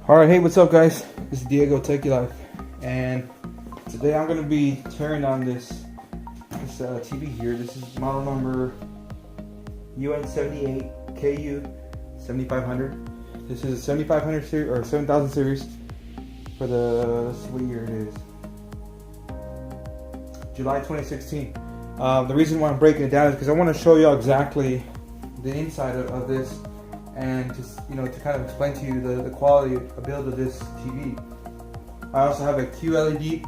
Alright, hey, what's up guys? This is Diego Take Your Life, and today I'm going to be turning on this TV here. This is model number UN78KU7500. This is a 7500 series or 7000 series for the, let's see what year it is, July 2016. The reason why I'm breaking it down is because I want to show you exactly the inside of this, and just to kind of explain to you the quality of build of this TV. I also have a QLED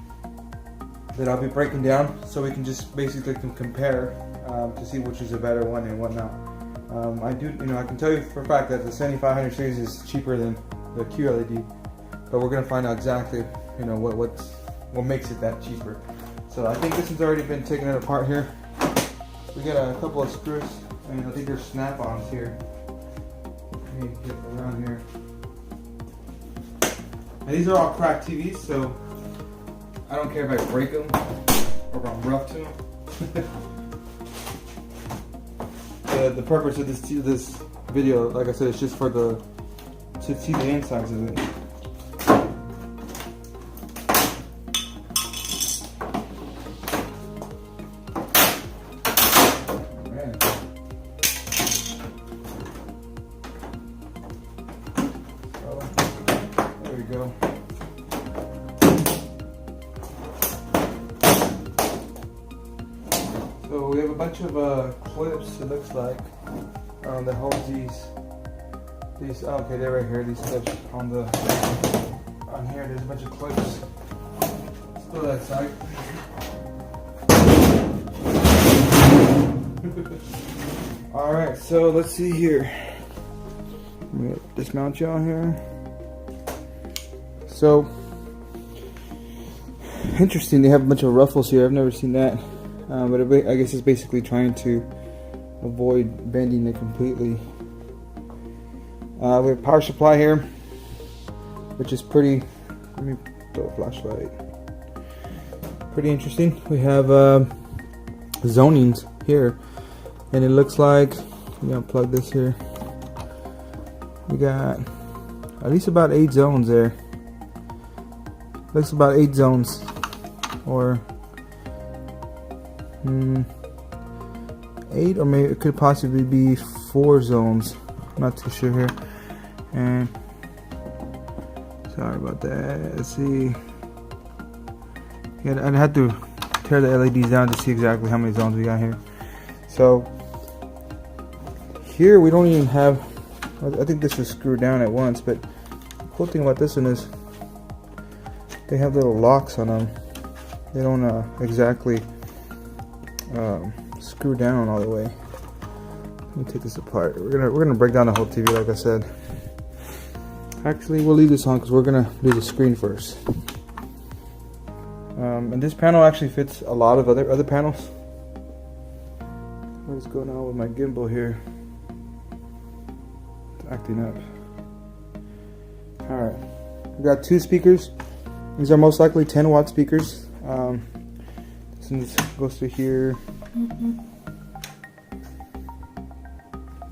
that I'll be breaking down, so we can just basically compare to see which is a better one and what not. I can tell you for a fact that the 7500 series is cheaper than the QLED, but we're gonna find out exactly what makes it that cheaper. So I think this has already been taken apart here. We got a couple of screws, and I think there's snap-ons here. Let me get around here. And these are all cracked TVs, so I don't care if I break them or if I'm rough to them. The purpose of this video, like I said, is just to see the insides of it. There we go. So we have a bunch of clips, it looks like, that holds these. Okay, they're right here. These clips on here. There's a bunch of clips. Let's go that side. All right, so let's see here. Let me dismount y'all here. So interesting, they have a bunch of ruffles here. I've never seen that, but I guess it's basically trying to avoid bending it completely. We have power supply here, which is pretty. Let me throw a flashlight. Pretty interesting. We have zonings here, and it looks like, let me unplug this here. We got at least about 8 zones there. Looks about 8 zones, or 8, or maybe it could possibly be 4 zones. I'm not too sure here. And sorry about that. Let's see. Yeah, I'd have to tear the LEDs down to see exactly how many zones we got here. So here we don't even have. I think this is screwed down at once, but the cool thing about this one is they have little locks on them. They don't exactly screw down all the way. Let me take this apart. We're gonna break down the whole TV, like I said. Actually, we'll leave this on because we're gonna do the screen first. And this panel actually fits a lot of other panels. What is going on with my gimbal here? It's acting up. All right, we got 2 speakers. These are most likely 10-watt speakers. This one goes through here.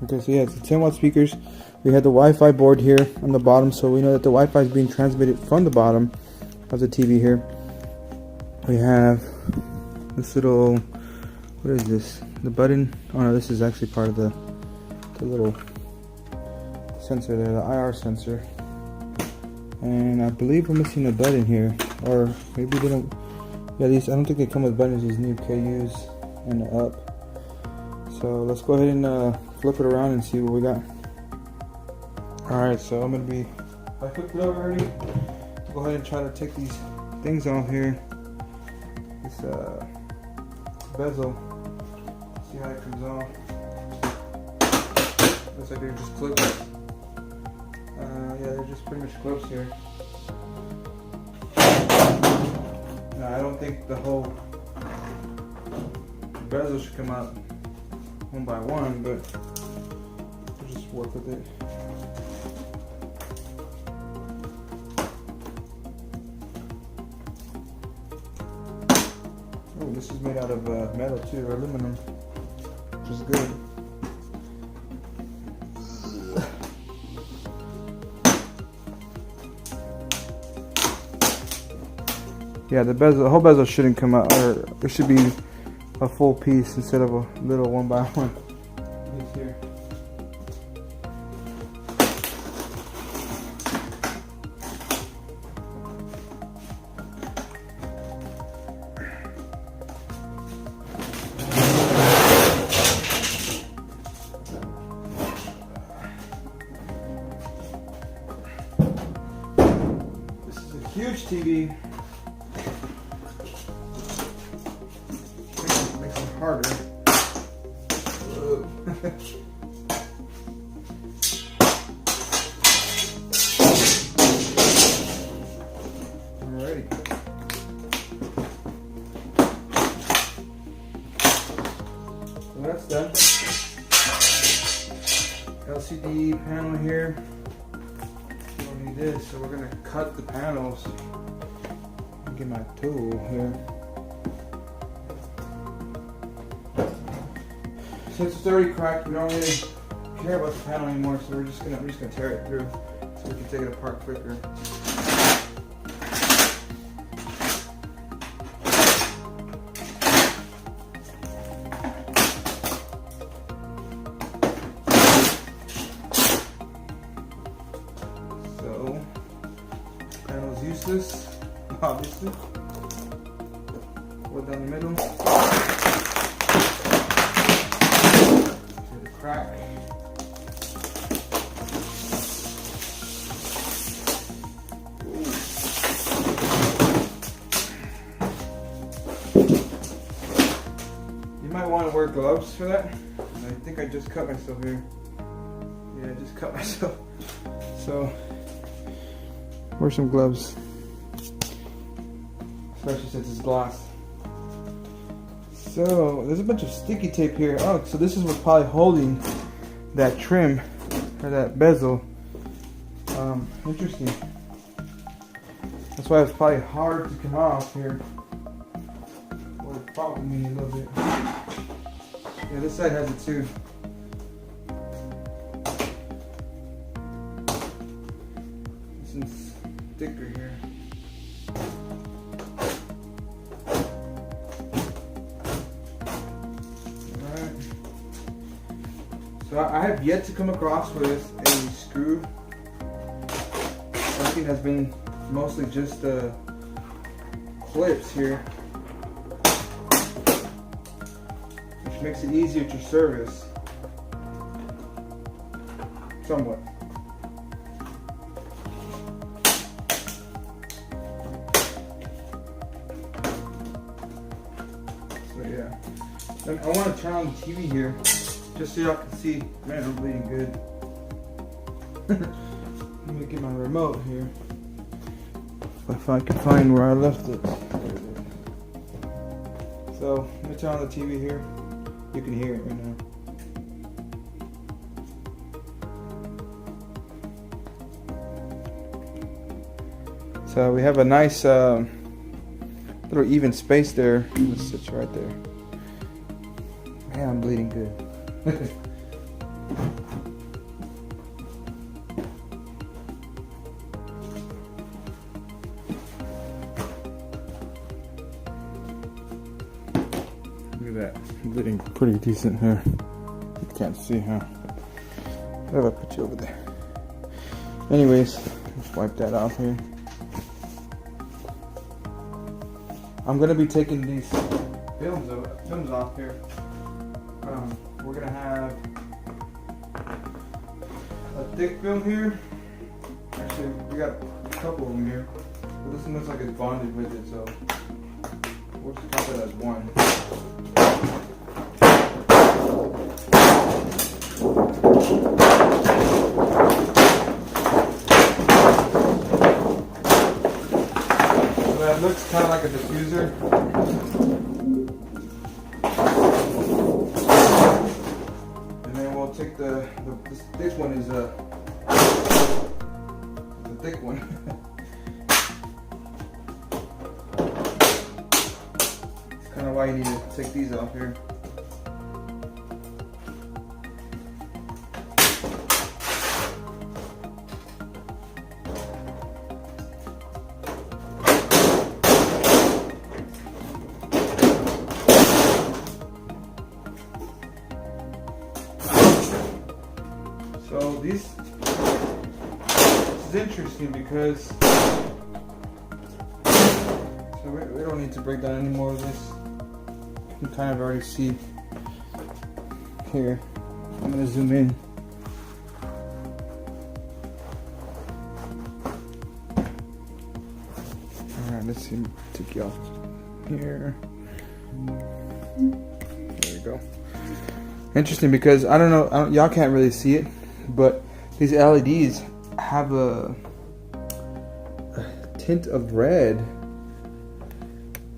Okay, so yeah, it's 10-watt speakers. We have the Wi-Fi board here on the bottom, so we know that the Wi-Fi is being transmitted from the bottom of the TV here. We have this little, what is this? The button. Oh no, this is actually part of the little sensor there, the IR sensor. And I believe we're missing a button here, or maybe they don't. Yeah, these, I don't think they come with buttons. These new KUs and the up. So let's go ahead and flip it around and see what we got. All right, so I flipped it over already. Go ahead and try to take these things off here. This bezel. See how it comes off. Looks like they're just clips. Yeah, they're just pretty much clips here. Now, I don't think the whole bezel should come out one by one, but we'll just work with it. Oh, this is made out of metal too, or aluminum, which is good. Yeah, the whole bezel shouldn't come out, or it should be a full piece instead of a little one by one piece here. This is a huge TV. Makes it harder. Alrighty. So that's done. LCD panel here. We don't need this, so we're gonna cut the panels. Get my tool here. Since it's already cracked, we don't really care about the panel anymore, so we're just gonna tear it through so we can take it apart quicker. So, panel's useless, obviously. Go down the middle. Crack. You might want to wear gloves for that. I think I just cut myself here. Yeah, I just cut myself. So, wear some gloves. Especially since it's glass. So, there's a bunch of sticky tape here. Oh, so this is what's probably holding that trim, or that bezel. Interesting. That's why it's probably hard to come off here. Or it bothered me a little bit. Yeah, this side has it too. This one's thicker here. So I have yet to come across with a screw. Everything has been mostly just clips here, which makes it easier to service, somewhat. So yeah, I want to turn on the TV here. Just so y'all can see, man, I'm bleeding good. Let me get my remote here. If I can find where I left it. So, let me turn on the TV here. You can hear it right now. So we have a nice little even space there. It sits right there. Man, I'm bleeding good. Give me that. I'm bleeding pretty decent here. You can't see, huh? How do I put you over there? Anyways, let's wipe that off here. I'm gonna be taking these films off here. We're gonna have a thick film here. Actually, we got a couple of them here. But this one looks like it's bonded with it, so we'll just count it as one. So that looks kind of like a diffuser. Take this thick one is the thick one. That's kind of why you need to take these off here. this is interesting because so we don't need to break down any more of this. You can kind of already see here. I'm gonna zoom in. Alright, let's see. Take you off here. There we go. Interesting because I don't know, y'all can't really see it, but these LEDs have a tint of red.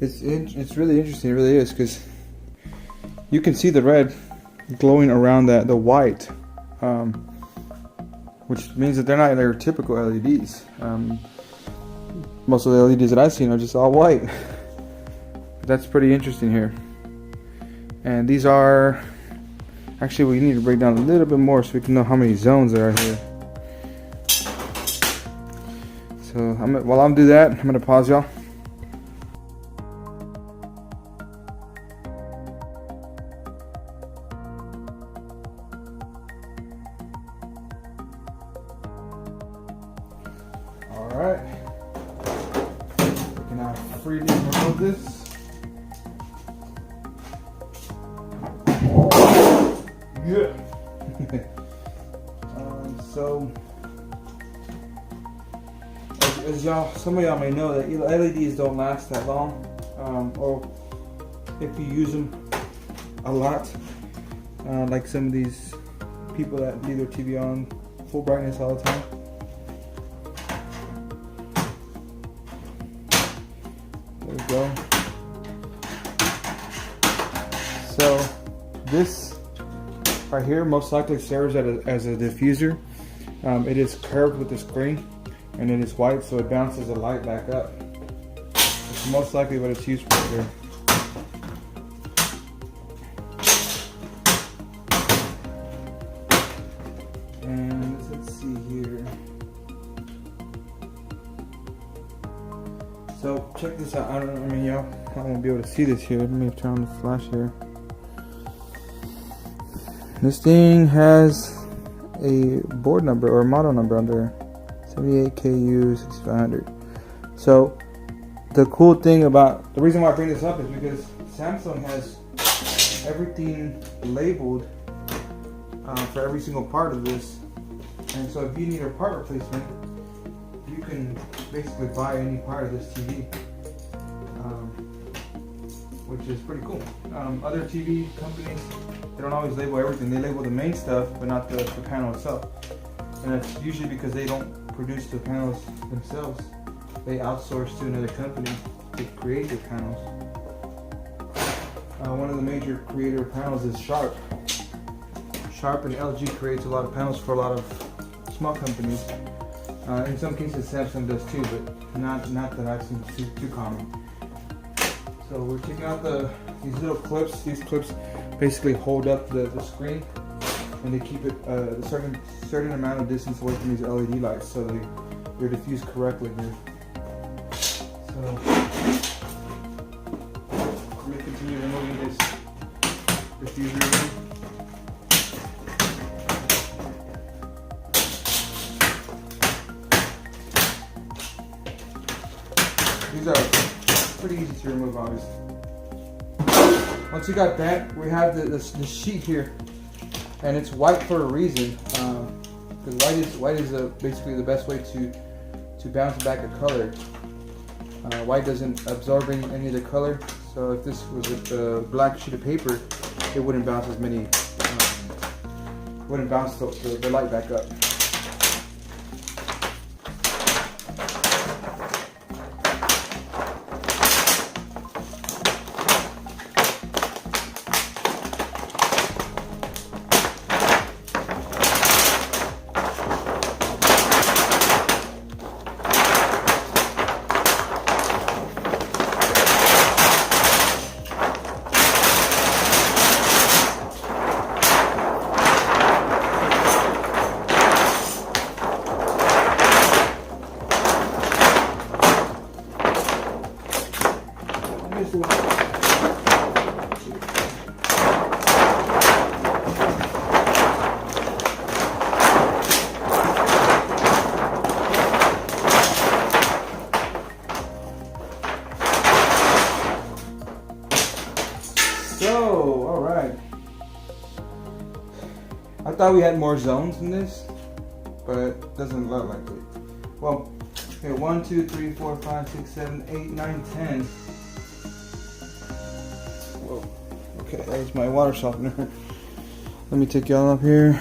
It's really interesting. It really is, because you can see the red glowing around the white, which means that they're not their typical LEDs. Most of the LEDs that I've seen are just all white. That's pretty interesting here. And these are actually, we need to break down a little bit more so we can know how many zones there are here. So while I'm do that, I'm gonna pause y'all. All right, we can now freely remove this. Yeah. So, as y'all, some of y'all may know that LEDs don't last that long, or if you use them a lot, like some of these people that leave their TV on full brightness all the time. There we go. So this right here most likely serves as a diffuser. It is curved with the screen and it is white, so it bounces the light back up. It's most likely what it's used for here. And let's see here. So check this out. I mean, y'all won't be able to see this here. Let me turn on the flash here. This thing has a board number or model number under 78KU6500. So the cool thing about the reason why I bring this up is because Samsung has everything labeled for every single part of this, and so if you need a part replacement, you can basically buy any part of this TV, which is pretty cool. Other TV companies, they don't always label everything. They label the main stuff, but not the panel itself. And that's usually because they don't produce the panels themselves. They outsource to another company to create the panels. One of the major creator of panels is Sharp. Sharp and LG creates a lot of panels for a lot of small companies. In some cases Samsung does too, but not that I've seen too common. So we're taking out these little clips. These clips basically hold up the screen, and they keep it a certain amount of distance away from these LED lights, so they're diffused correctly here. So I'm going to continue removing this diffuser again. These are pretty easy to remove, obviously. Once you got that, we have the sheet here, and it's white for a reason, because white is basically the best way to bounce back a color. White doesn't absorb any of the color, so if this was a black sheet of paper, it wouldn't bounce as many, wouldn't bounce the light back up. thought we had more zones in this, but it doesn't look like it. Well, okay, 1, 2, 3, 4, 5, 6, 7, 8, 9, 10. Whoa. Okay, there's my water softener. Let me take y'all up here.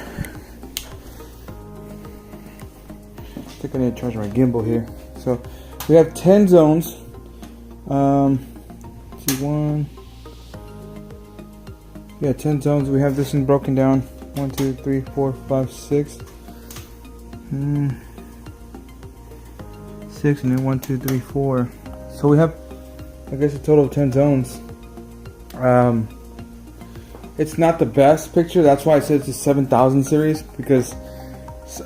I think I need to charge my gimbal here. So we have 10 zones. See, 1. Yeah, 10 zones. We have this one broken down. 1, 2, 3, 4, 5, 6. 6, and then 1, 2, 3, 4. So we have, I guess, a total of 10 zones. It's not the best picture. That's why I said it's a 7000 series, because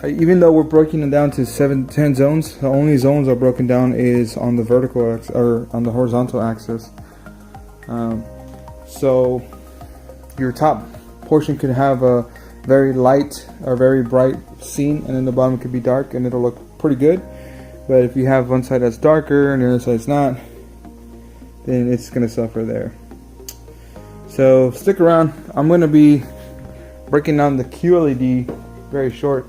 even though we're breaking it down to 10 zones, the only zones are broken down is on the vertical axis or on the horizontal axis. So your top portion could have a very light or very bright scene, and then the bottom could be dark, and it'll look pretty good. But if you have one side that's darker and the other side's not, then it's gonna suffer there. So stick around. I'm gonna be breaking down the QLED very short,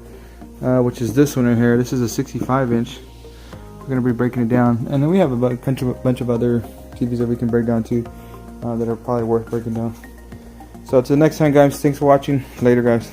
which is this one right here. This is a 65 inch. We're gonna be breaking it down, and then we have a bunch of other TVs that we can break down too, that are probably worth breaking down. So until next time, guys, thanks for watching. Later, guys.